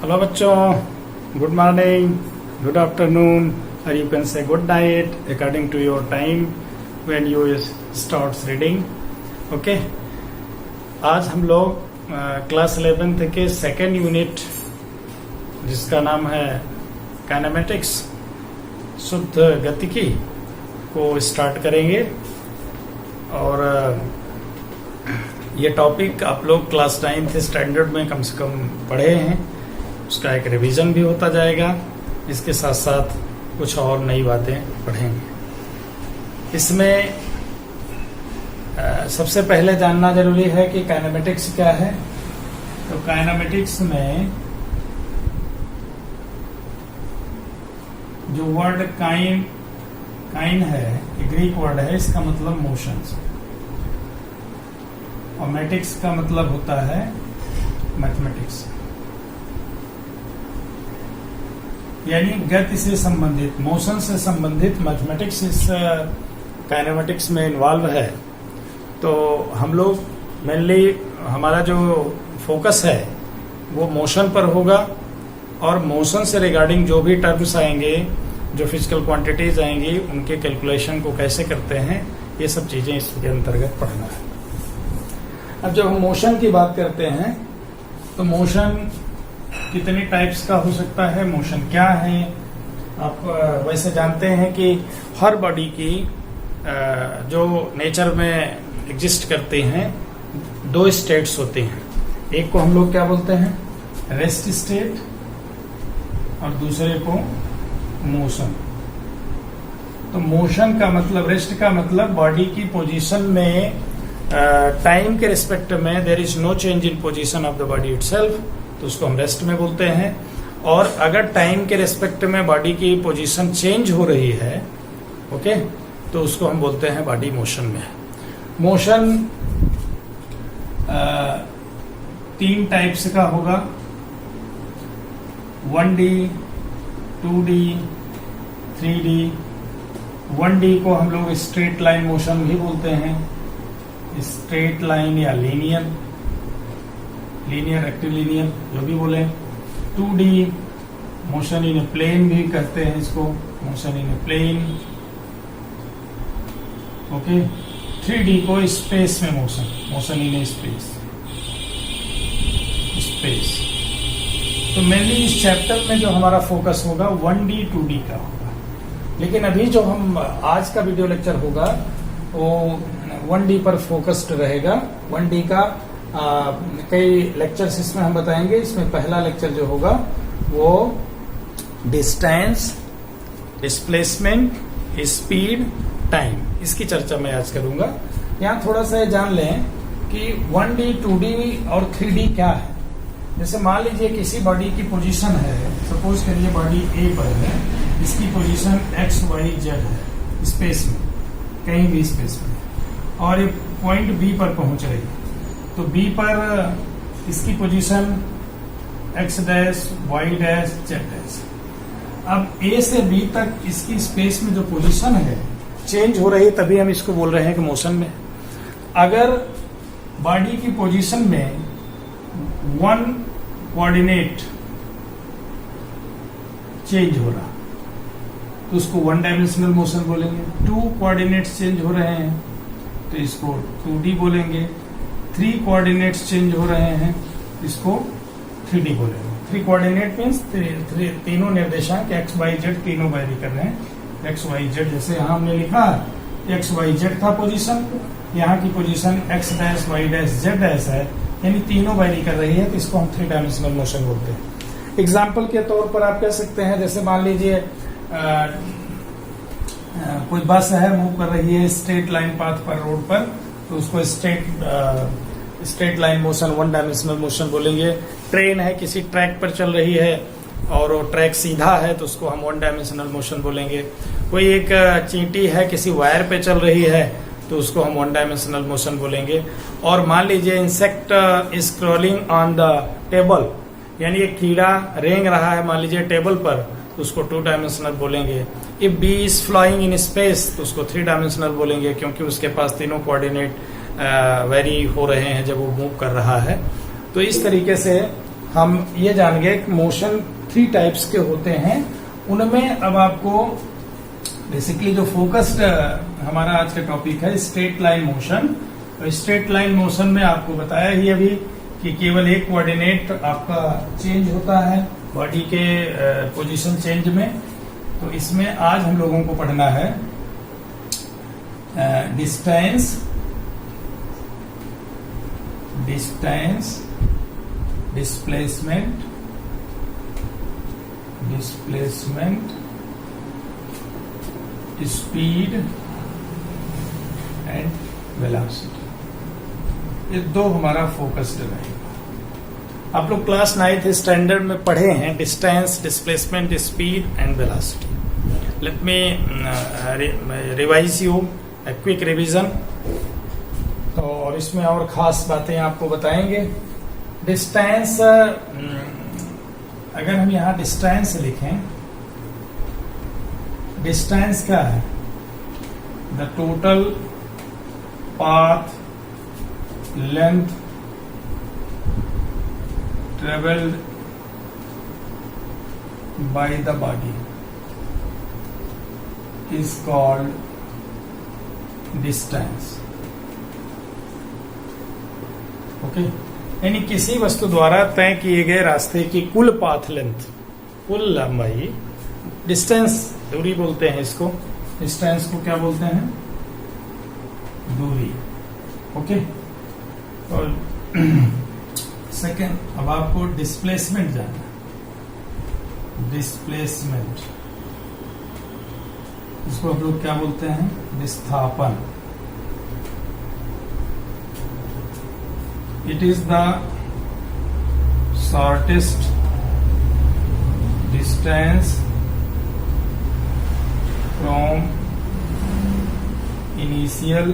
Hello बच्चों, good morning, good afternoon, और you can say good night according to your time when you starts reading. Okay, आज हम लोग class 11th के second unit जिसका नाम है काइनेमेटिक्स शुद्ध गतिकी को स्टार्ट करेंगे. और ये टॉपिक आप लोग क्लास 9th स्टैंडर्ड में कम से कम पढ़े हैं, उसका एक रिवीजन भी होता जाएगा. इसके साथ साथ कुछ और नई बातें पढ़ेंगे. इसमें सबसे पहले जानना जरूरी है कि काइनेमेटिक्स क्या है. तो काइनेमेटिक्स में जो वर्ड काइन है, ग्रीक वर्ड है, इसका मतलब मोशंस, और मैटिक्स का मतलब होता है मैथमेटिक्स, यानी गति से संबंधित, मोशन से संबंधित मैथमेटिक्स इस काइनेमेटिक्स में इन्वॉल्व है. तो हम लोग मेनली हमारा जो फोकस है वो मोशन पर होगा, और मोशन से रिगार्डिंग जो भी टर्म्स आएंगे, जो फिजिकल क्वांटिटीज आएंगी, उनके कैलकुलेशन को कैसे करते हैं, ये सब चीजें इसके अंतर्गत पढ़ना है. अब जब हम मोशन की बात करते हैं तो मोशन कितने टाइप्स का हो सकता है, मोशन क्या है. आप वैसे जानते हैं कि हर बॉडी की जो नेचर में एग्जिस्ट करते हैं दो स्टेट्स होते हैं. एक को हम लोग क्या बोलते हैं, रेस्ट स्टेट, और दूसरे को मोशन. तो मोशन का मतलब, रेस्ट का मतलब बॉडी की पोजीशन में टाइम के रिस्पेक्ट में there is no change in position of the body itself, तो उसको हम रेस्ट में बोलते हैं. और अगर टाइम के रिस्पेक्ट में बॉडी की पोजीशन चेंज हो रही है, ओके, तो उसको हम बोलते हैं बॉडी मोशन में. मोशन 3 टाइप्स का होगा, 1D, 2D, 3D. 1D को हम लोग स्ट्रेट लाइन मोशन भी बोलते हैं, स्ट्रेट लाइन या लीनियर, रेक्टिलिनियर, जो भी बोले. 2D motion in a plane भी कहते हैं इसको, motion in a plane. Okay. 3D को स्पेस में मोशन इन ए स्पेस. तो मेनली इस चैप्टर में जो हमारा फोकस होगा 1D 2D का होगा. लेकिन अभी जो हम आज का वीडियो लेक्चर होगा वो 1D पर फोकस्ड रहेगा. 1D का कई लेक्चर्स इसमें हम बताएंगे. इसमें पहला लेक्चर जो होगा वो डिस्टेंस, डिस्प्लेसमेंट, स्पीड, टाइम, इसकी चर्चा मैं आज करूंगा. यहाँ थोड़ा सा ये जान लें कि 1D, 2D और 3D क्या है. जैसे मान लीजिए किसी बॉडी की पोजीशन है, सपोज करिए बॉडी ए पर है, इसकी पोजीशन XYZ है स्पेस में, कहीं भी स्पेस में, और ये पॉइंट बी पर पहुंच रही है. तो बी पर इसकी position X dash, Y dash, Z dash. अब ए से बी तक इसकी स्पेस में जो पोजीशन है चेंज हो रही है, तभी हम इसको बोल रहे हैं कि मोशन में. अगर बॉडी की पोजीशन में 1 कोऑर्डिनेट चेंज हो रहा तो उसको 1 डायमेंशनल मोशन बोलेंगे. 2 कोऑर्डिनेट्स चेंज हो रहे हैं तो इसको 2D बोलेंगे. 3 कोऑर्डिनेट्स चेंज हो रहे हैं, इसको 3D बोलेंगे. 3 कोऑर्डिनेट मीन्स तीनों निर्देशांक XYZ तीनों वैरी कर रहे हैं. XYZ जैसे यहाँ हमने लिखा XYZ था पोजीशन, यहाँ की position X dash, Y dash, Z dash है, यानी तीनों वैरी कर रही है, तो इसको हम 3 डायमेंशनल मोशन बोलते हैं. एग्जाम्पल के तौर पर आप कह सकते हैं, जैसे मान लीजिए कोई बस है, मूव कर रही है स्ट्रेट लाइन पाथ पर, रोड पर, तो उसको straight line motion, 1 dimensional motion बोलेंगे. ट्रेन है, किसी ट्रैक पर चल रही है और वो ट्रैक सीधा है, तो उसको हम 1 डायमेंशनल मोशन बोलेंगे. कोई एक चींटी है, किसी वायर पे चल रही है, तो उसको हम 1 डायमेंशनल मोशन बोलेंगे. और मान लीजिए insect is crawling on the table, यानी एक कीड़ा रेंग रहा है मान लीजिए टेबल पर, तो उसको 2 डायमेंशनल बोलेंगे. If B is flying in space, तो उसको 3 डायमेंशनल बोलेंगे, क्योंकि उसके पास तीनों कोऑर्डिनेट वेरी हो रहे हैं जब वो मूव कर रहा है. तो इस तरीके से हम ये जान गए कि मोशन 3 टाइप्स के होते हैं। उनमें अब आपको बेसिकली जो फोकस्ड हमारा आज का टॉपिक है स्ट्रेट लाइन मोशन। तो स्ट्रेट लाइन मोशन में आपको बताया ही अभी कि केवल एक कोऑर्डिनेट आपका चेंज होता है बॉडी के पोजीशन चेंज में। तो इसमें आज हम लोगों को पढ़ना है distance displacement speed and velocity. ये 2 हमारा फोकस्ड रहेगा। आप लोग क्लास 9th स्टैंडर्ड में पढ़े हैं distance, displacement, speed and velocity. Let me revise U a quick revision. तो और इसमें और खास बातें आपको बताएंगे। डिस्टेंस, अगर हम यहां डिस्टेंस लिखें, डिस्टेंस क्या है? The total path length travelled by the body is called distance. Okay, यानी किसी वस्तु द्वारा तय किए गए रास्ते की कुल पाथ लेंथ, कुल लंबाई, डिस्टेंस दूरी बोलते हैं इसको। डिस्टेंस को क्या बोलते हैं? दूरी। ओके, और सेकेंड, अब आपको डिस्प्लेसमेंट जानना है। डिस्प्लेसमेंट, इसको हम लोग क्या बोलते हैं? विस्थापन। It is the shortest distance from initial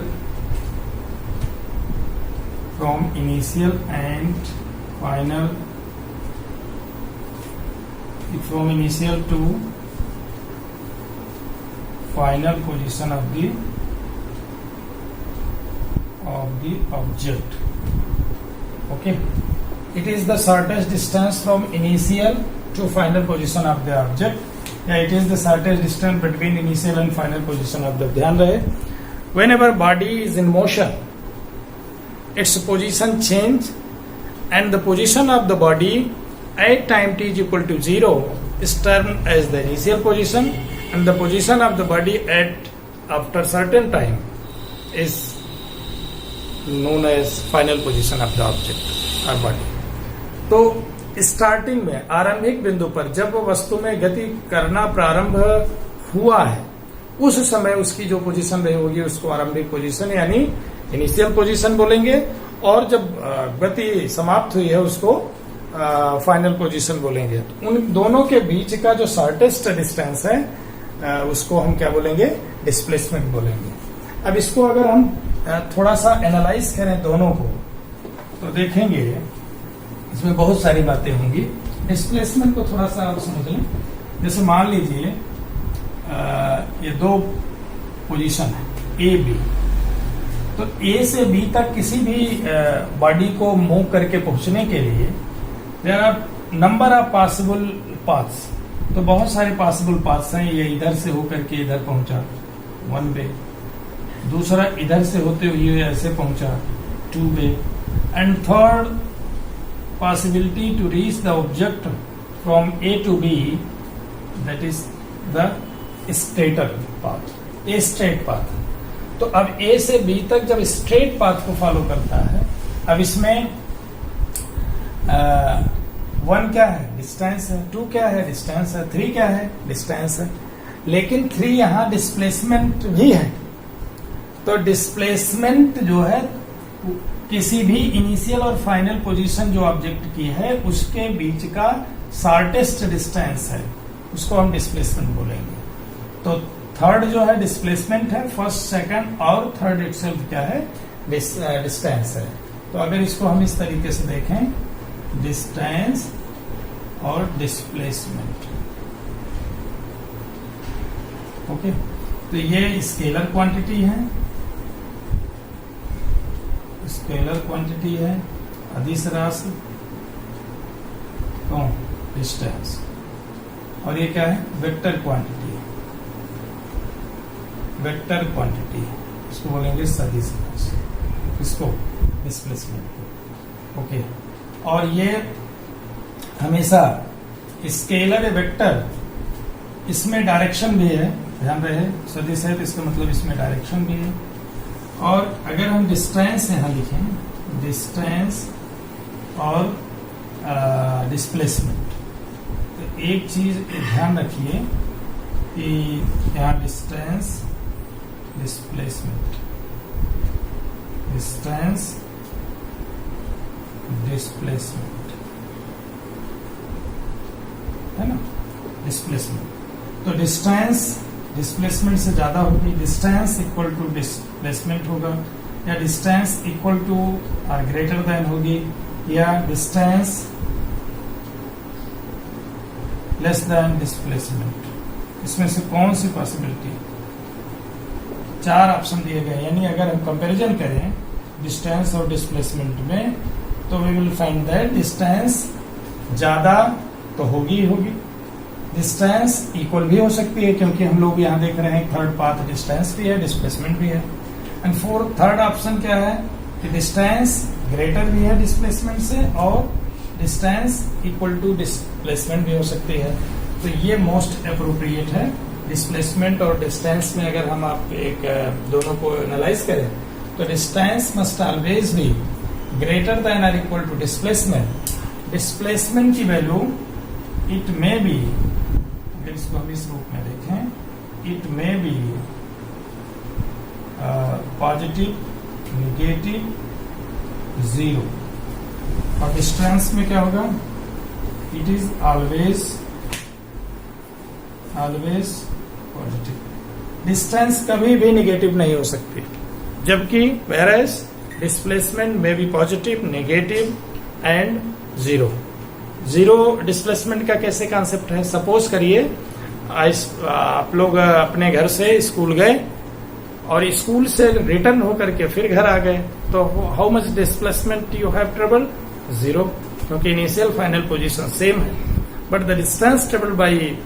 and final, from initial to final position of the object. Okay, it is the shortest distance from initial to final position of the object. Yeah, it is the shortest distance between initial and final position of the. ध्यान रहे, whenever body is in motion, its position change, and the position of the body at time t is equal to 0 is termed as the initial position, and the position of the body at after certain time is known as final position of the object or body. तो starting में, आरंभिक बिंदु पर जब वस्तु में गति करना प्रारंभ हुआ है, उस समय उसकी जो पोजीशन रही होगी उसको आरंभिक पोजीशन यानी इनिशियल पोजीशन बोलेंगे, और जब गति समाप्त हुई है उसको फाइनल पोजीशन बोलेंगे। उन दोनों के बीच का जो शॉर्टेस्ट डिस्टेंस है उसको हम क्या बोलेंगे? डिस्प्लेसमेंट बोलेंगे। अब इसको अगर हम थोड़ा सा एनालाइज करें दोनों को, तो देखेंगे इसमें बहुत सारी बातें होंगी। डिस्प्लेसमेंट को थोड़ा सा आप समझ लें। जैसे मान लीजिए ये 2 पोजीशन है ए बी, तो ए से बी तक किसी भी बॉडी को मूव करके पहुंचने के लिए there are number of possible paths. तो बहुत सारे पॉसिबल पाथ्स हैं। ये इधर से होकर के इधर पहुंचा 1 वे, दूसरा इधर से होते हुए ऐसे पहुंचा 2 way, and third possibility to reach the object from A to B, that is the straighter path, a straight path. तो अब ए से बी तक जब स्ट्रेट पाथ को फॉलो करता है, अब इसमें 1 क्या है? डिस्टेंस है। 2 क्या है? डिस्टेंस है। 3 क्या है? डिस्टेंस है। लेकिन 3 यहां डिस्प्लेसमेंट भी है। तो डिस्प्लेसमेंट जो है किसी भी इनिशियल और फाइनल पोजीशन जो ऑब्जेक्ट की है उसके बीच का शॉर्टेस्ट डिस्टेंस है, उसको हम डिस्प्लेसमेंट बोलेंगे। तो थर्ड जो है डिस्प्लेसमेंट है, फर्स्ट, सेकंड और थर्ड इटसेल्फ क्या है? डिस्टेंस है। तो अगर इसको हम इस तरीके से देखें, डिस्टेंस और डिस्प्लेसमेंट। ओके, तो ये स्केलर क्वांटिटी है, स्केलर क्वांटिटी है, अदिश राशि। कौन, डिस्टेंस। और ये क्या है, वेक्टर क्वांटिटी, वेक्टर क्वांटिटी, इसको बोलेंगे सदिश, इसको डिस्प्लेसमेंट। ओके, और ये हमेशा स्केलर वेक्टर, इसमें डायरेक्शन भी है, ध्यान रहे, सदिश है तो इसका मतलब इसमें डायरेक्शन भी है। और अगर हम डिस्टेंस यहाँ लिखें, डिस्टेंस और डिस्प्लेसमेंट, तो एक चीज ध्यान रखिए कि यहाँ डिस्टेंस, डिस्प्लेसमेंट, डिस्टेंस, डिस्प्लेसमेंट है ना, डिस्प्लेसमेंट। तो डिस्टेंस डिस्प्लेसमेंट से ज्यादा होगी, डिस्टेंस इक्वल टू डिस्प्लेसमेंट होगा, या distance equal to greater than होगी, या डिस्टेंस लेस देन डिस्प्लेसमेंट। इसमें से कौन सी पॉसिबिलिटी, 4 ऑप्शन दिए गए, यानी अगर हम कंपैरिजन करें डिस्टेंस और डिस्प्लेसमेंट में, तो we will find that distance ज्यादा तो होगी ही होगी, डिस्टेंस इक्वल भी हो सकती है, क्योंकि हम लोग यहाँ देख रहे हैं थर्ड पाथ डिस्टेंस भी है, डिस्प्लेसमेंट भी है। एंड थर्ड ऑप्शन क्या है कि डिस्टेंस ग्रेटर भी है डिस्प्लेसमेंट से, और डिस्टेंस इक्वल टू डिस्प्लेसमेंट भी हो सकती है। तो ये मोस्ट अप्रोप्रिएट है। डिस्प्लेसमेंट और डिस्टेंस में अगर हम आप एक दोनों को एनालाइज करें, तो distance must always be greater than और इक्वल टू डिस्प्लेसमेंट। डिस्प्लेसमेंट की वैल्यू इट मे बी, अगर इसको हम इस रूप में देखें, it may be positive, negative, zero. और डिस्टेंस में क्या होगा, it is always positive. Distance कभी भी निगेटिव नहीं हो सकती, जबकि वेयरएज डिस्प्लेसमेंट में be positive, negative and zero. Zero displacement का कैसे कॉन्सेप्ट है, सपोज करिए आप लोग अपने घर से स्कूल गए और स्कूल से रिटर्न होकर के फिर घर आ गए, तो how much displacement you have travel, zero, क्योंकि इनिशियल फाइनल पोजीशन सेम है। But the distance travel by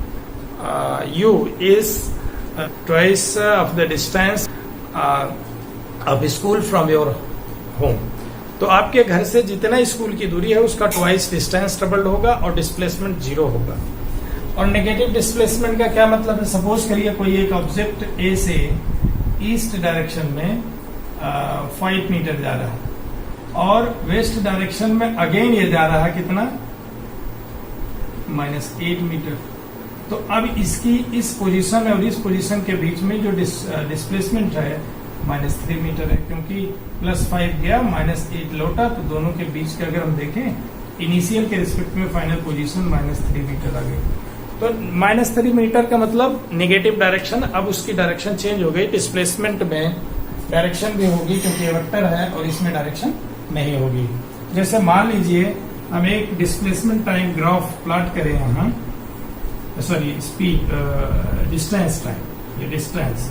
you is twice of the distance of school from your home. तो आपके घर से जितना स्कूल की दूरी है उसका ट्वाइस डिस्टेंस ट्रेवल्ड होगा और डिस्प्लेसमेंट जीरो होगा। और नेगेटिव डिस्प्लेसमेंट का क्या मतलब है, सपोज करिए कोई एक ऑब्जेक्ट ए से ईस्ट डायरेक्शन में 5 मीटर जा रहा है और वेस्ट डायरेक्शन में अगेन ये जा रहा है कितना, -8 मीटर। तो अब इसकी इस पोजीशन और इस पोजीशन के बीच में जो डिस्प्लेसमेंट है -3 मीटर है, क्योंकि +5 गया -8 लौटा, तो दोनों के बीच का अगर हम देखें इनिशियल के रिस्पेक्ट में फाइनल पोजीशन -3 मीटर आ गई। तो -3 मीटर का मतलब नेगेटिव डायरेक्शन, अब उसकी डायरेक्शन चेंज हो गई। डिस्प्लेसमेंट में डायरेक्शन भी होगी क्योंकि वेक्टर है और इसमें डायरेक्शन नहीं होगी। जैसे मान लीजिए हम एक डिस्प्लेसमेंट टाइम ग्राफ प्लॉट करें यहाँ, सॉरी स्पीड डिस्टेंस टाइम, ये डिस्टेंस,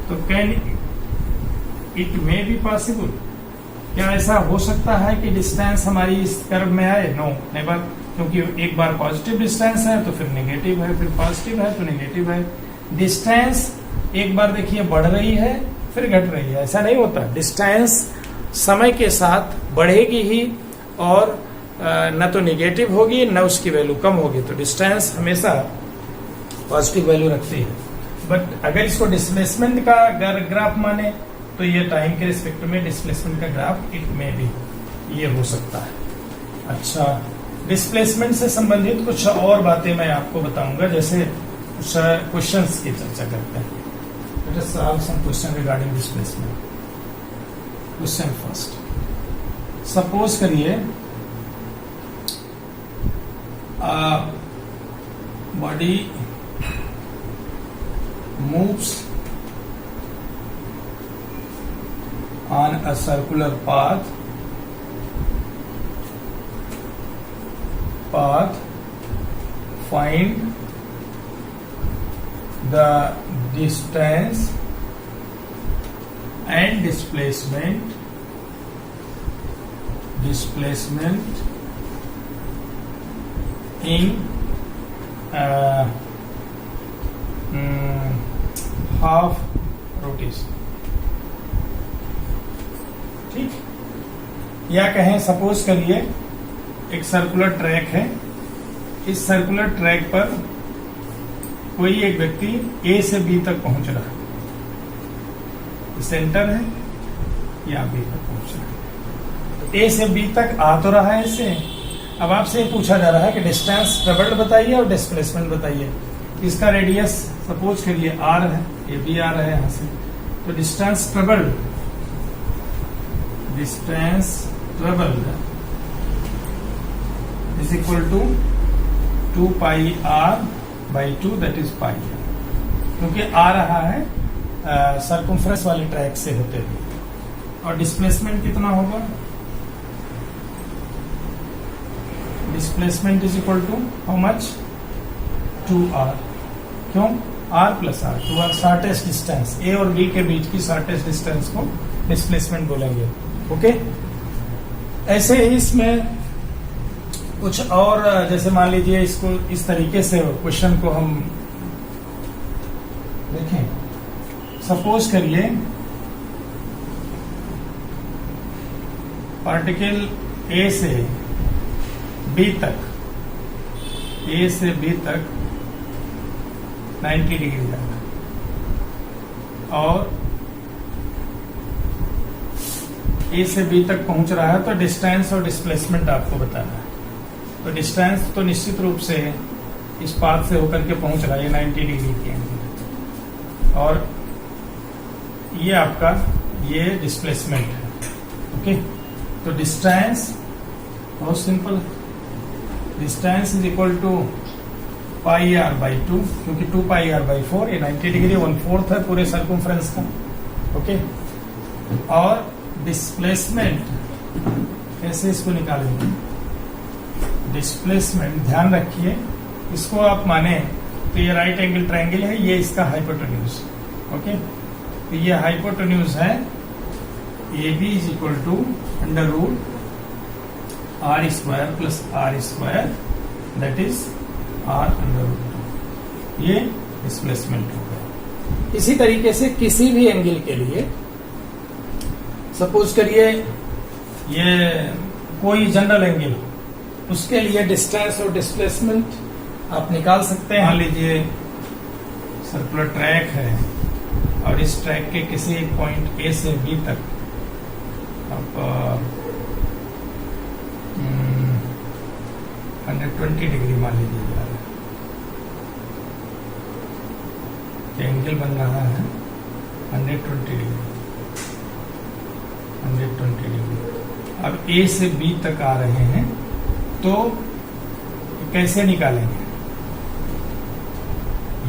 तो can it may be possible, क्या ऐसा हो सकता है कि डिस्टेंस हमारी इस कर्व में आए? नो, नेवर, क्योंकि एक बार पॉजिटिव डिस्टेंस है तो फिर नेगेटिव है, फिर पॉजिटिव है तो नेगेटिव है। डिस्टेंस एक बार देखिए बढ़ रही है फिर घट रही है, ऐसा नहीं होता। डिस्टेंस समय के साथ बढ़ेगी ही और न तो नेगेटिव होगी न उसकी वैल्यू कम होगी। तो डिस्टेंस हमेशा पॉजिटिव वैल्यू रखती है। बट अगर इसको डिस्प्लेसमेंट का ग्राफ माने तो ये टाइम के रिस्पेक्ट में डिस्प्लेसमेंट का ग्राफ इट में भी ये हो सकता है। अच्छा, डिस्प्लेसमेंट से संबंधित कुछ और बातें मैं आपको बताऊंगा, जैसे क्वेश्चंस की चर्चा करते हैं। Let us solve some question regarding displacement. Question first, suppose करिए body moves on a circular path, find the distance and displacement in half rotation, ठीक। या कहें सपोज करिए एक सर्कुलर ट्रैक है, इस सर्कुलर ट्रैक पर कोई एक व्यक्ति ए से बी तक पहुंच रहा है, सेंटर है, या बी तक पहुंच रहा है, ए से बी तक आ तो रहा है इससे। अब आपसे पूछा जा रहा है कि डिस्टेंस ट्रेवल्ड बताइए और डिस्प्लेसमेंट बताइए। इसका रेडियस सपोज करिए आर है, ये भी आ रहा है यहां से, तो distance travelled is equal to 2 pi r by 2, that is pi r, क्योंकि आ रहा है सर्कमफ्रेंस वाले ट्रैक से होते हुए। और डिस्प्लेसमेंट कितना होगा? Displacement is equal to how much? 2r। क्यों? r plus r, 2r shortest distance, A और बी के बीच की शॉर्टेस्ट डिस्टेंस को डिस्प्लेसमेंट बोलेंगे। ओके, ऐसे ही इसमें कुछ और, जैसे मान लीजिए इसको इस तरीके से क्वेश्चन को हम देखें। सपोज करिए पार्टिकल ए से बी तक, ए से बी तक 90 डिग्री जाना, और ए से बी तक पहुंच रहा है, तो डिस्टेंस और डिस्प्लेसमेंट आपको बताना है। तो डिस्टेंस तो निश्चित रूप से इस पाथ से होकर के पहुंच रहा है, ये 90 डिग्री के एंगल, और ये आपका ये डिस्प्लेसमेंट है। ओके, तो डिस्टेंस बहुत simple, distance is equal to pi r by 2, क्योंकि 2 पाई आर बाई 4, ये 90 डिग्री 1/4 है पूरे सर्कमफ्रेंस का। ओके, और डिस्प्लेसमेंट कैसे इसको निकालेंगे? डिस्प्लेसमेंट ध्यान रखिए, इसको आप माने तो ये राइट एंगल ट्रायंगल है, ये इसका हाइपोटेन्यूज। ओके, तो ये हाइपोटेन्यूज है A B is equal to under root r square plus r square, that is r under root 2। ये डिस्प्लेसमेंट हो गया। इसी तरीके से किसी भी एंगल के लिए सपोज करिए ये कोई जनरल एंगल, उसके लिए डिस्टेंस और डिस्प्लेसमेंट आप निकाल सकते हैं। मान लीजिए सर्कुलर ट्रैक है और इस ट्रैक के किसी एक पॉइंट ए से बी तक आप 120 डिग्री मान लीजिए जा रहा है, एंगल बन रहा है 120 डिग्री। अब ए से बी तक आ रहे हैं, तो कैसे निकालेंगे?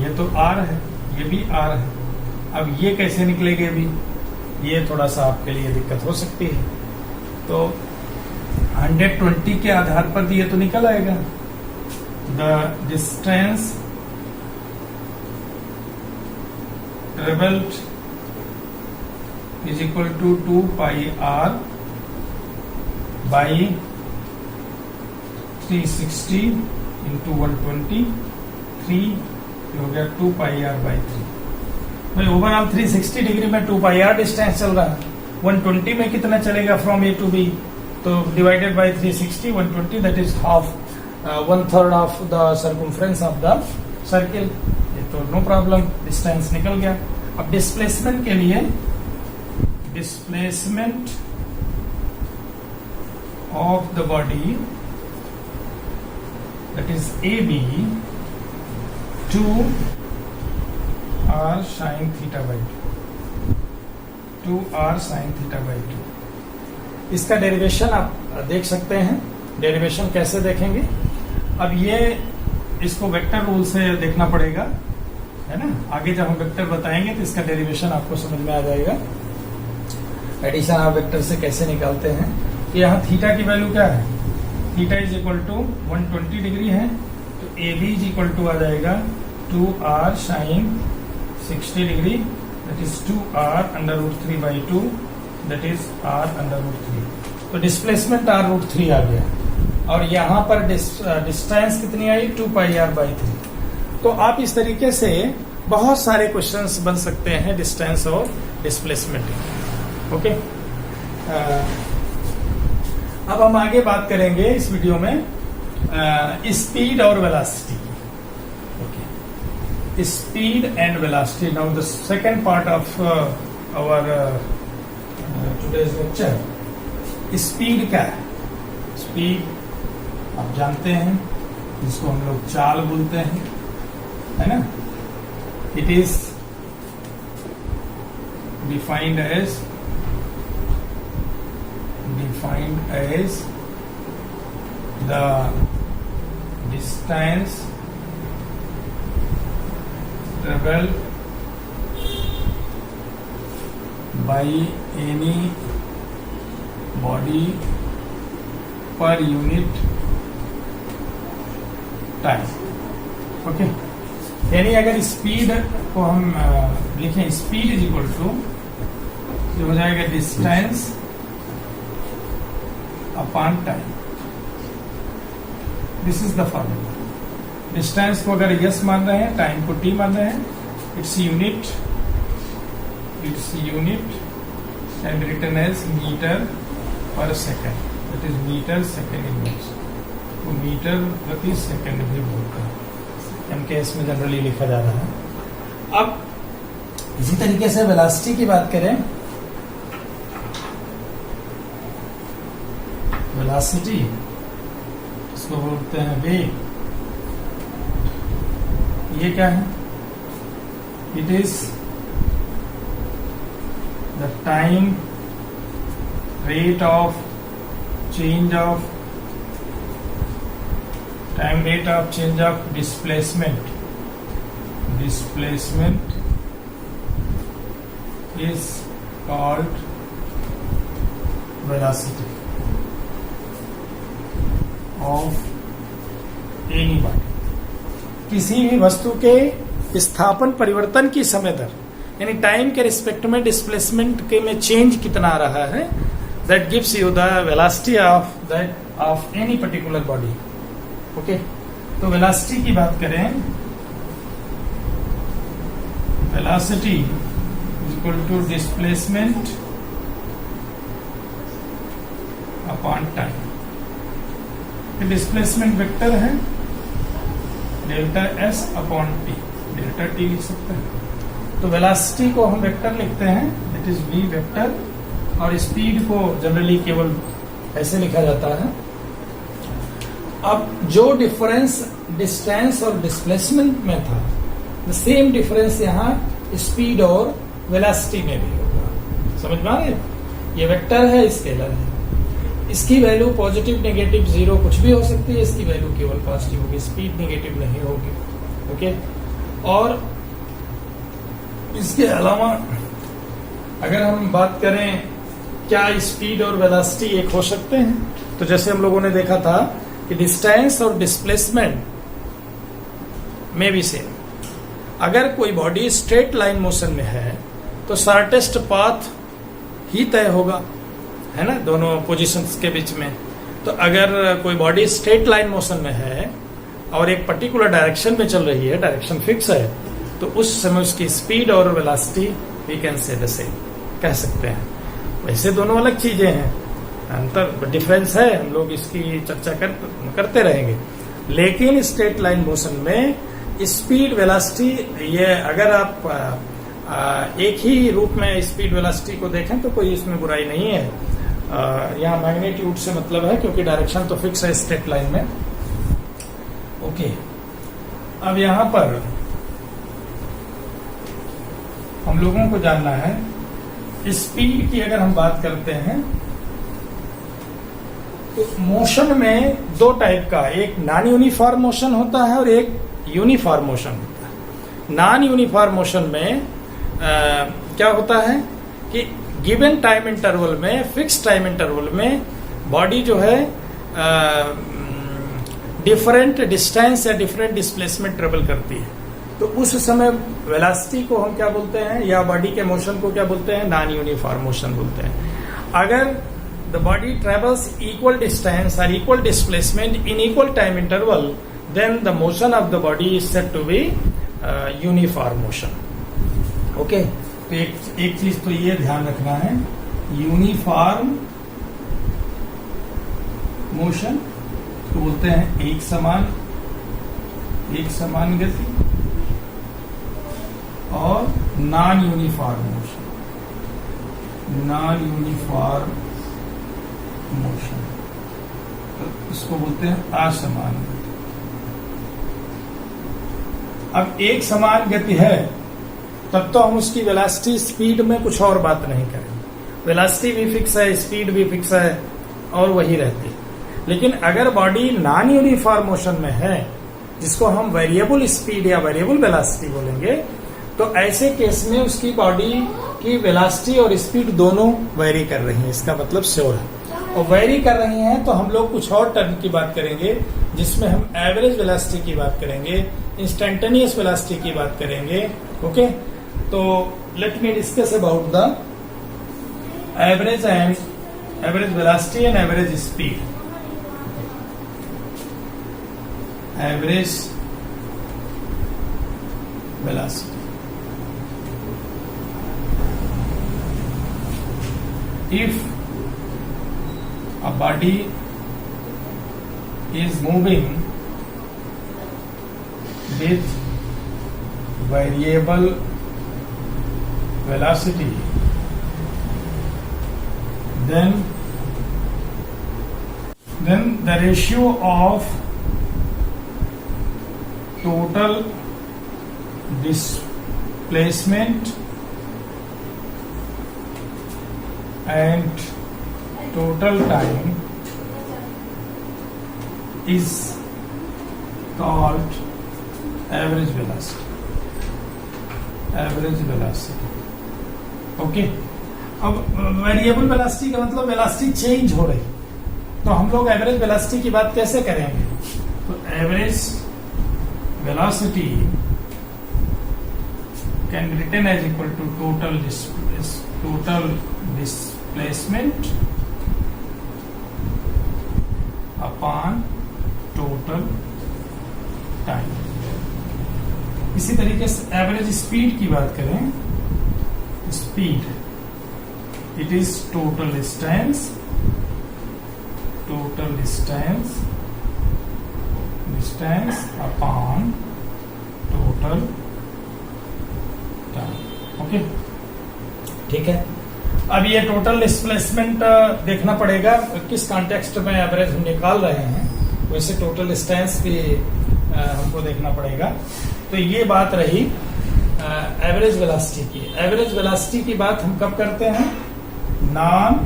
ये तो आर है, ये भी आर है, अब ये कैसे निकलेंगे? अभी ये थोड़ा सा आपके लिए दिक्कत हो सकती है। तो 120 के आधार पर ये तो निकल आएगा। The distance travelled is equal to 2 pi r by 360 into 120, 3 हो गया 2 pi r by 3। भाई ओवरऑल 360 डिग्री में 2 pi r डिस्टेंस चल रहा है, 120 में कितना चलेगा फ्रॉम ए टू बी? तो divided by 360, 120, that is half, 1/3 of the circumference of the circle. ये तो नो प्रॉब्लम, डिस्टेंस निकल गया। अब डिस्प्लेसमेंट के लिए, displacement of the body, that is AB, 2 r sin theta by 2, 2 r sin theta by 2। इसका derivation आप देख सकते हैं। डेरिवेशन कैसे देखेंगे? अब ये इसको वेक्टर रूल से देखना पड़ेगा, है ना। आगे जब हम वेक्टर बताएंगे तो इसका डेरिवेशन आपको समझ में आ जाएगा। एडिशन ऑफ वेक्टर से कैसे निकालते हैं? तो यहाँ थीटा की वैल्यू क्या है? Theta is equal to 120 degree है, तो A B is equal to आ जाएगा 2r sine 60 degree, that is 2r under root 3 by 2, that is r under root 3। तो डिस्प्लेसमेंट r रूट 3 आ गया। और यहाँ पर डिस्टेंस कितनी आई 2πr/3। तो आप इस तरीके से बहुत सारे क्वेश्चंस बन सकते हैं डिस्टेंस और डिस्प्लेसमेंट। ओके, अब हम आगे बात करेंगे इस वीडियो में स्पीड और वेलोसिटी की। Okay, speed and velocity. Now the second part of our today's lecture. Speed क्या है? स्पीड आप जानते हैं, जिसको हम लोग चाल बोलते हैं, है ना। It is defined as the distance traveled by any body per unit time। Okay, यानी अगर स्पीड को हम लिखें, स्पीड इज इक्वल टू जो हो जाएगा distance upon time. This is the formula. Distance को अगर यस मान रहे हैं, टाइम को टी मान रहे हैं, it's unit and written as metre per second. That is metre second inverse. तो मीटर प्रति सेकेंड भी बोलते हैं, MKS में जनरली लिखा जा रहा है। अब इसी तरीके से वेलोसिटी की बात करें, वेलोसिटी इसको बोलते हैं वेग। ये क्या है? It is the time rate of change of displacement is called velocity of any body। किसी भी वस्तु के स्थापन परिवर्तन की समय दर, यानी टाइम के रिस्पेक्ट में डिस्प्लेसमेंट के में चेंज कितना आ रहा है, that gives you the velocity of any particular body. Okay, तो वेलोसिटी की बात करें, velocity is equal to displacement upon time. Displacement vector है delta S upon T, delta T लिख सकते हैं। तो वेलोसिटी को हम वेक्टर लिखते हैं, इट इज वी वेक्टर, और स्पीड को जनरली केवल ऐसे लिखा जाता है। अब जो डिफरेंस डिस्टेंस और डिस्प्लेसमेंट में था, द सेम डिफरेंस यहाँ स्पीड और वेलोसिटी में भी होगा। समझ में आ रहे? ये वेक्टर है, स्केलर है, इसकी वैल्यू पॉजिटिव नेगेटिव जीरो कुछ भी हो सकती है, इसकी वैल्यू केवल पॉजिटिव होगी, स्पीड नेगेटिव नहीं होगी। ओके, और इसके अलावा अगर हम बात करें क्या स्पीड और वेलोसिटी एक हो सकते हैं, तो जैसे हम लोगों ने देखा था कि डिस्टेंस और डिस्प्लेसमेंट में भी सेम। अगर कोई बॉडी स्ट्रेट लाइन मोशन में है तो शॉर्टेस्ट पाथ ही तय होगा, है ना, दोनों पोजीशंस के बीच में। तो अगर कोई बॉडी स्ट्रेट लाइन मोशन में है और एक पर्टिकुलर डायरेक्शन में चल रही है, डायरेक्शन फिक्स है, तो उस समय उसकी स्पीड और velocity we can say the same, कह सकते हैं। वैसे दोनों अलग चीजें हैं, अंतर डिफरेंस है, हम लोग इसकी चर्चा करते रहेंगे। लेकिन स्ट्रेट लाइन मोशन में स्पीड वेलोसिटी, ये अगर आप एक ही रूप में स्पीड वेलोसिटी को देखें तो कोई इसमें बुराई नहीं है। यहाँ मैग्नीट्यूड से मतलब है, क्योंकि डायरेक्शन तो फिक्स है स्ट्रेट लाइन में। ओके, अब यहाँ पर हम लोगों को जानना है स्पीड की। अगर हम बात करते हैं तो मोशन में दो टाइप का, एक नॉन यूनिफॉर्म मोशन होता है और एक यूनिफॉर्म मोशन होता है। नॉन यूनिफॉर्म मोशन में क्या होता है कि गिवन टाइम इंटरवल में, फिक्स टाइम इंटरवल में बॉडी जो है डिफरेंट डिस्टेंस या डिफरेंट डिस्प्लेसमेंट ट्रेवल करती है। तो उस समय वेलोसिटी को हम क्या बोलते हैं, या बॉडी के मोशन को क्या बोलते हैं, नॉन यूनिफॉर्म मोशन बोलते हैं। अगर the body travels equal distance or equal displacement in equal time interval, then the motion of the body is said to be uniform motion. Okay, तो एक चीज तो ये ध्यान रखना है, यूनिफॉर्म मोशन तो बोलते हैं एक समान गति, और नॉन यूनिफॉर्म मोशन तो इसको बोलते हैं असमान गति। अब एक समान गति है तब तो हम उसकी वेलोसिटी स्पीड में कुछ और बात नहीं करेंगे, वेलोसिटी भी फिक्स है, स्पीड भी फिक्स है और वही रहती है। लेकिन अगर बॉडी नॉन यूनिफॉर्म मोशन में है, जिसको हम वेरिएबल स्पीड या वेरिएबल वेलोसिटी बोलेंगे, तो ऐसे केस में उसकी बॉडी की वेलोसिटी और स्पीड दोनों वेरी कर रही हैं, इसका मतलब श्योर है। और वेरी कर रही हैं तो हम लोग कुछ और टर्म की बात करेंगे, जिसमें हम एवरेज वेलोसिटी की बात करेंगे, इंस्टेंटेनियस वेलोसिटी की बात करेंगे। ओके, तो let me discuss about the average velocity and average speed. Average velocity, if a body is moving with variable velocity, then the ratio of total displacement and total time is called average velocity. Okay, अब variable velocity का मतलब velocity change हो रही, तो हम लोग average velocity की बात कैसे करेंगे? तो average velocity can be written as equal to total displacement upon total time। इसी तरीके से एवरेज स्पीड की बात करें, speed it is total distance upon total time. Okay, ठीक है। अब ये टोटल डिस्प्लेसमेंट देखना पड़ेगा किस कॉन्टेक्स्ट में एवरेज हम निकाल रहे हैं, वैसे टोटल डिस्टेंस भी हमको देखना पड़ेगा। तो ये बात रही एवरेज वेलोसिटी की। एवरेज वेलोसिटी की बात हम कब करते हैं? नॉन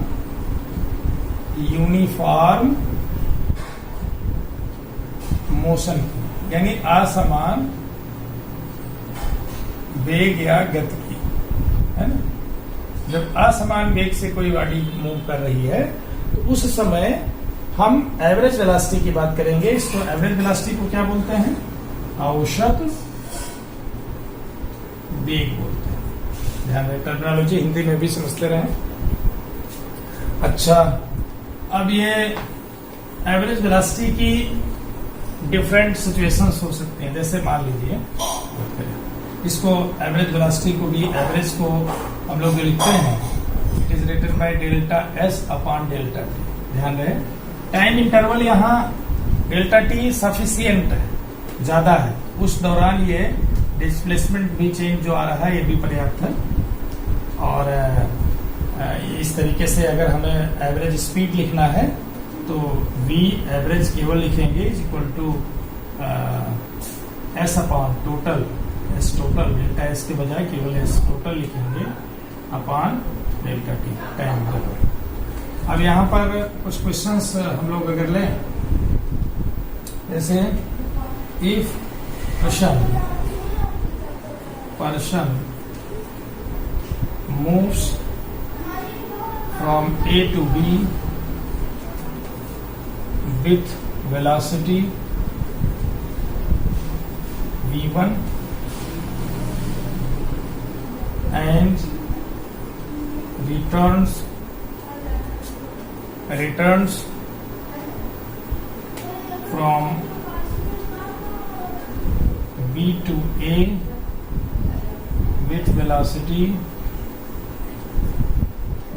यूनिफॉर्म मोशन, यानी असमान वेग या गति की, है ना। जब असमान वेग से कोई गाड़ी मूव कर रही है तो उस समय हम एवरेज वेलोसिटी की बात करेंगे। इसको एवरेज वेलोसिटी को क्या बोलते हैं? औसत वेग बोलते हैं। ध्यान रहे, टर्मिनोलॉजी हिंदी में भी समझते रहे। अच्छा, अब ये एवरेज वेलोसिटी की डिफरेंट सिचुएशंस हो सकती हैं। जैसे मान लीजिए इसको एवरेज वेलोसिटी को भी, एवरेज को हम लोग लिखते हैं, it is written by delta S upon delta t. ध्यान रहे, टाइम इंटरवल यहाँ डेल्टा टी सफिशियंट है, ज्यादा है, उस दौरान ये डिस्प्लेसमेंट भी चेंज जो आ रहा है ये भी पर्याप्त है। और इस तरीके से अगर हमें एवरेज स्पीड लिखना है तो v एवरेज केवल लिखेंगे is equal to s upon total, s total, delta s के बजाय केवल एस टोटल लिखेंगे upon delta t, time interval. अब यहाँ पर कुछ क्वेश्चंस हम लोग अगर लें, जैसे if person moves from A to B with velocity v1 and returns returns from B to A with velocity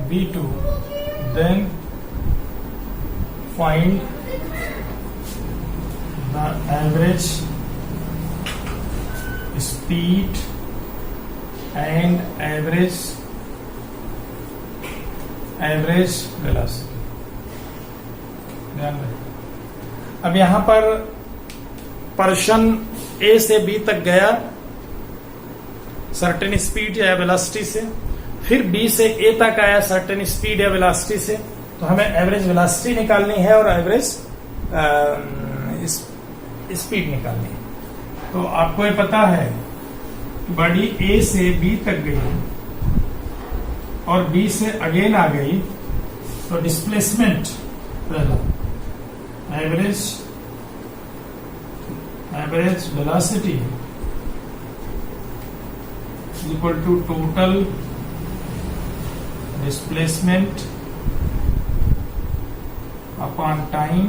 v2, then find the average speed and average velocity। ध्यान रखें। अब यहां पर पर्सन ए से बी तक गया सर्टेन स्पीड या velocity से, फिर बी से ए तक आया सर्टेन स्पीड या वेलोसिटी से, तो हमें एवरेज वेलोसिटी निकालनी है और एवरेज स्पीड निकालनी है। तो आपको ये पता है बॉडी ए से बी तक गई और बी से अगेन आ गई, तो डिस्प्लेसमेंट पहला average velocity equal to total displacement upon time.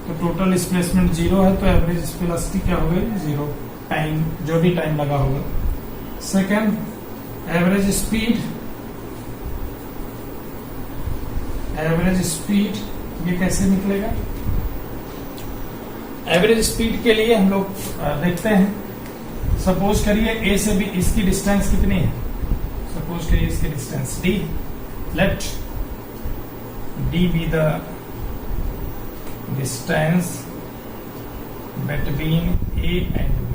तो टोटल डिस्प्लेसमेंट 0 है, तो एवरेज वेलोसिटी क्या हो गई 0, टाइम जो भी टाइम लगा होगा। सेकेंड एवरेज स्पीड ये कैसे निकलेगा? एवरेज स्पीड के लिए हम लोग देखते हैं। सपोज करिए ए से बी इसकी डिस्टेंस कितनी है, सपोज करिए इसकी distance D, let D be the distance between A and B.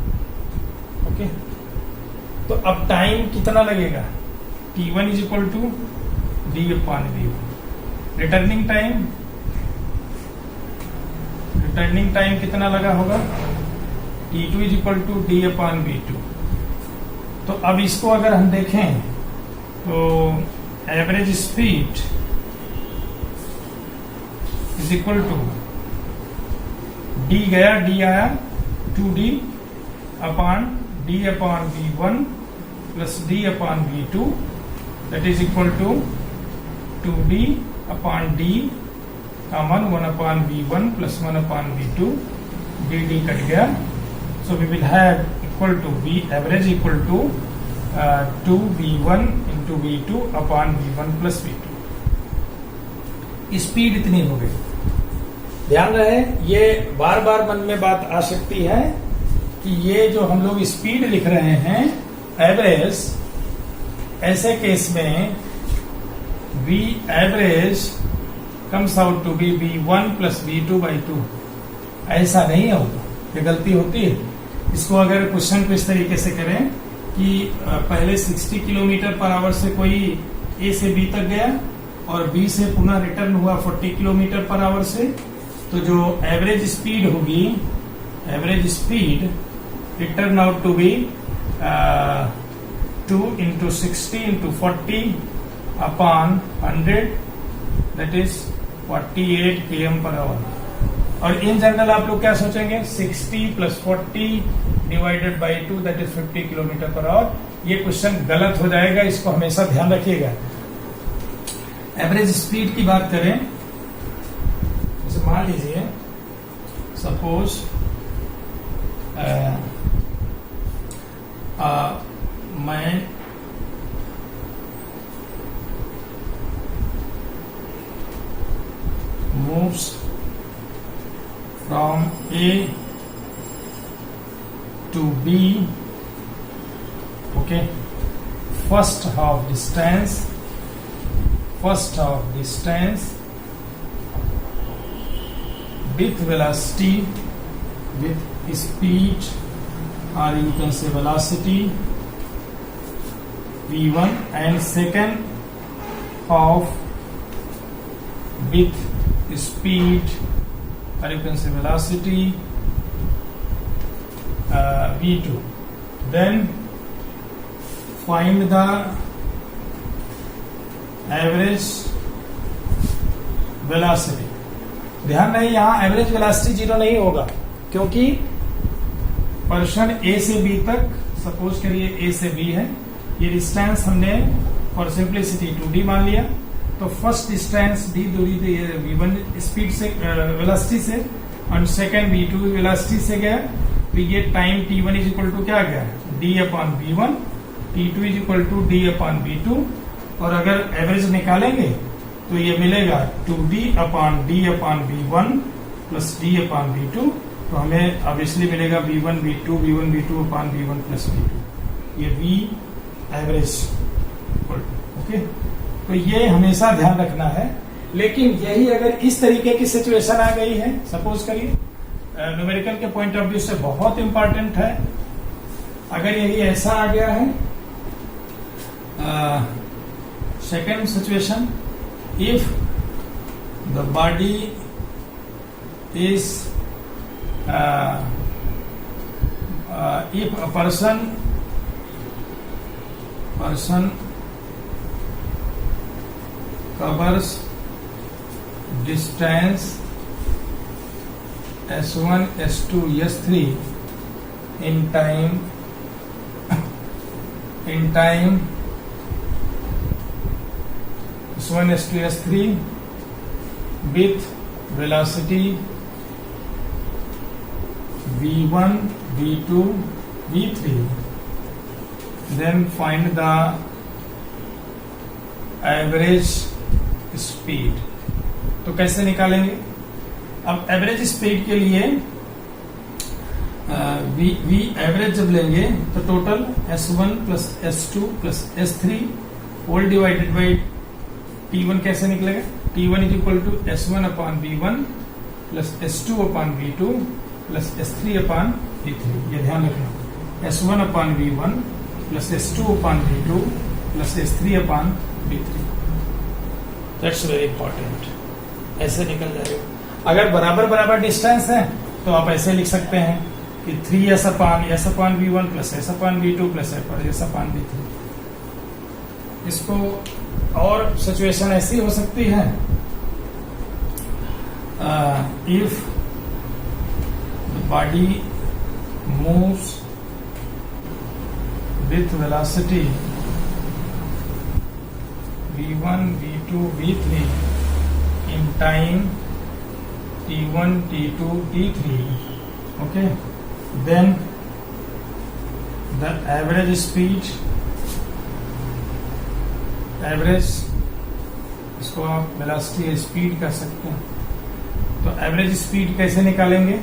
Okay, तो अब टाइम कितना लगेगा? T1 is equal to D upon V1। Returning time कितना लगा होगा? T2 is equal to D upon V2। तो अब इसको अगर हम देखें तो average speed is equal to D गया, डी आया 2D upon D upon V1 plus D upon V2, that is equal to 2D upon D common 1 upon V1 plus 1 upon V2, D cut गया। So we will have equal to V average equal to 2V1 into V2 upon V1 plus V2। Speed इतनी हो गई। ध्यान रहे, ये बार बार मन में बात आ सकती है कि ये जो हम लोग स्पीड लिख रहे हैं एवरेज, ऐसे केस में V average comes out to be V1 plus V2 by 2। ऐसा नहीं होगा, ये गलती होती है। इसको अगर क्वेश्चन को इस तरीके से करें कि पहले 60 किलोमीटर पर आवर से कोई ए से बी तक गया और बी से पुनः रिटर्न हुआ 40 किलोमीटर पर आवर से, तो जो एवरेज स्पीड होगी, average speed it turn out to be 2 into 60 into 40 upon 100, that is 48 km per hour. और इन जनरल आप लोग क्या सोचेंगे? 60 plus 40 divided by 2, that is 50 kilometre per hour. ये क्वेश्चन गलत हो जाएगा, इसको हमेशा ध्यान रखिएगा। एवरेज स्पीड की बात करें, जैसे मान लीजिए सपोज मैं moves from A to B, okay, first half distance with velocity, with speed, or you can say velocity V1, and second half with speed, or you can say velocity V2. Then find the average velocity। ध्यान रहे, यहां average velocity 0 नहीं होगा, क्योंकि person ए से B तक, suppose करिए ए से बी है, ये डिस्टेंस हमने फॉर सिंप्लिसिटी 2D मान लिया। तो फर्स्ट डिस्टेंस d दूरी v1 स्पीड से वेलोसिटी से और सेकंड v2 वेलोसिटी से गया, तो ये time t1 is equal to क्या गया d/v1, t2 is equal to d/v2, और अगर एवरेज निकालेंगे तो ये मिलेगा 2d/d/v1 प्लस d/v2, तो हमें ऑब्वियसली मिलेगा v1 v2 v1 v1 plus v2, ये v एवरेज ओके। तो ये हमेशा ध्यान रखना है। लेकिन यही अगर इस तरीके की सिचुएशन आ गई है, सपोज करिए न्यूमेरिकल के पॉइंट ऑफ व्यू से बहुत इंपॉर्टेंट है, अगर यही ऐसा आ गया है, second situation, if the body is if a person covers distance S1, S2, S3 in time S1, S2, S3 with velocity v1, v2, v3, then find the average speed. तो कैसे निकालेंगे? अब एवरेज स्पीड के लिए V average जब लेंगे तो total S1 plus S2 plus S3 whole divided by T1 कैसे निकलेगा? T1 is equal to S1/V1 plus S2/V2 plus S3/V3। ये ध्यान रखना, S1/V1 plus S2/V2 plus S3/V3। That's very important. ऐसे निकल जाएगा। अगर बराबर बराबर डिस्टेंस है तो आप ऐसे लिख सकते हैं कि 3S/V1 plus S/V2 plus S/V3। इसको और सिचुएशन ऐसी हो सकती है, if the body moves with velocity v1, v2, v3 in time t1, t2, t3, okay, then the average speed, average इसको आप वेलोसिटी स्पीड कह सकते हैं। तो एवरेज स्पीड कैसे निकालेंगे?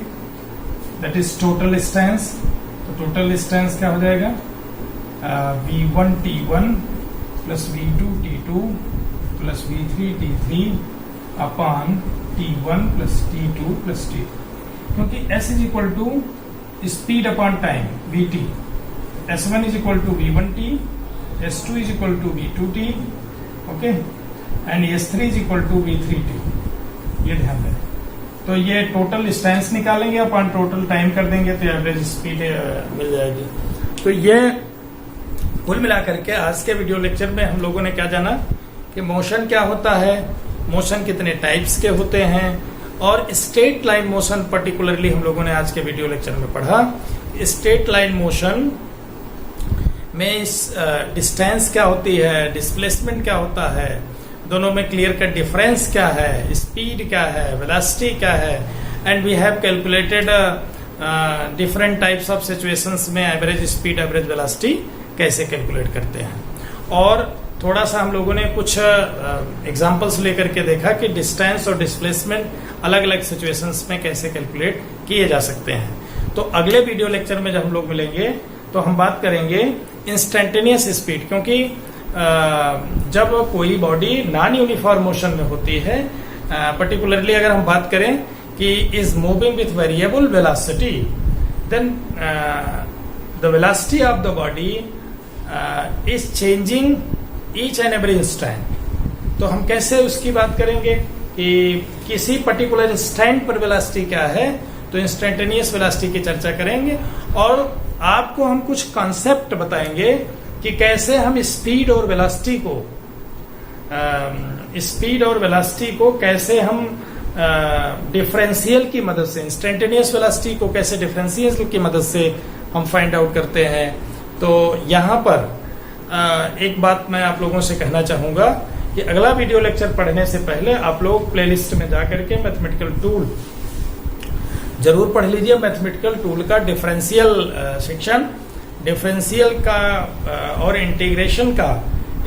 That is total distance. तो टोटल डिस्टेंस क्या हो जाएगा? v1 t1 plus v2 t2 plus v3 t3 upon t1 plus t2 plus t3, क्योंकि s is equal to speed upon time vt, s1 is equal to v1t, s2 is equal to v2t, okay, and s3 is equal to v3t। ये ध्यान दें। तो ये total distance निकालेंगे upon total time कर देंगे तो एवरेज स्पीड मिल जाएगी। तो ये कुल मिलाकर के आज के वीडियो लेक्चर में हम लोगों ने क्या जाना कि मोशन क्या होता है, मोशन कितने टाइप्स के होते हैं, और स्ट्रेट लाइन मोशन पर्टिकुलरली हम लोगों ने आज के वीडियो लेक्चर में पढ़ा। स्ट्रेट लाइन मोशन में डिस्टेंस क्या होती है, डिस्प्लेसमेंट क्या होता है, दोनों में क्लियर कट डिफरेंस क्या है, स्पीड क्या है, वेलोसिटी क्या है, and we have calculated different types of situations में एवरेज स्पीड, एवरेज वेलोसिटी कैसे कैलकुलेट करते हैं। और थोड़ा सा हम लोगों ने कुछ एग्जांपल्स लेकर के देखा कि डिस्टेंस और डिस्प्लेसमेंट अलग अलग सिचुएशंस में कैसे कैलकुलेट किए जा सकते हैं। तो अगले वीडियो लेक्चर में जब हम लोग मिलेंगे तो हम बात करेंगे इंस्टेंटेनियस स्पीड, क्योंकि जब कोई बॉडी नॉन यूनिफॉर्म मोशन में होती है, पर्टिकुलरली अगर हम बात करें कि is moving with variable velocity, then the velocity of the body is changing each and every instant. तो हम कैसे उसकी बात करेंगे कि किसी पर्टिकुलर इंस्टेंट पर वेलोसिटी क्या है, तो इंस्टेंटेनियस वेलोसिटी की चर्चा करेंगे, और आपको हम कुछ कॉन्सेप्ट बताएंगे कि कैसे हम स्पीड और वेलोसिटी को कैसे हम डिफरेंशियल की मदद से, इंस्टेंटेनियस वेलोसिटी को कैसे डिफरेंशियल की मदद से हम फाइंड आउट करते हैं। तो यहाँ पर एक बात मैं आप लोगों से कहना चाहूंगा कि अगला वीडियो लेक्चर पढ़ने से पहले आप लोग प्लेलिस्ट में जाकर के मैथमेटिकल टूल जरूर पढ़ लीजिए। मैथमेटिकल टूल का डिफरेंशियल सेक्शन, डिफरेंशियल का और इंटीग्रेशन का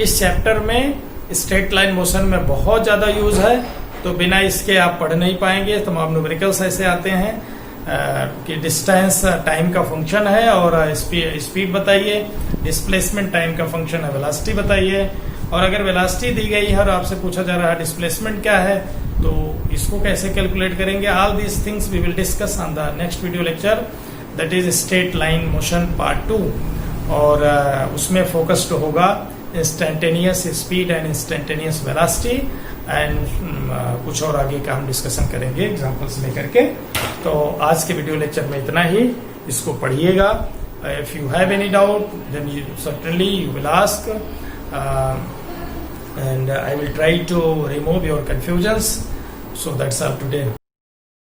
इस चैप्टर में स्ट्रेट लाइन मोशन में बहुत ज्यादा यूज है, तो बिना इसके आप पढ़ नहीं पाएंगे। तमाम न्यूमेरिकल्स ऐसे आते हैं कि डिस्टेंस टाइम का फंक्शन है और स्पीड बताइए, डिस्प्लेसमेंट टाइम का फंक्शन है, वेलोसिटी बताइए। और अगर वेलोसिटी दी गई है और आपसे पूछा जा रहा है डिस्प्लेसमेंट क्या है, तो इसको कैसे कैलकुलेट करेंगे। All these things we will discuss on the next video lecture, that is straight line motion part 2। और उसमें फोकस्ड होगा instantaneous speed and instantaneous velocity and कुछ और आगे का हम डिस्कशन करेंगे एग्जांपल्स लेकर के। तो आज के वीडियो लेक्चर में इतना ही, इसको पढ़िएगा। If you have any doubt then you certainly you will ask and I will try to remove your confusions. So that's all today.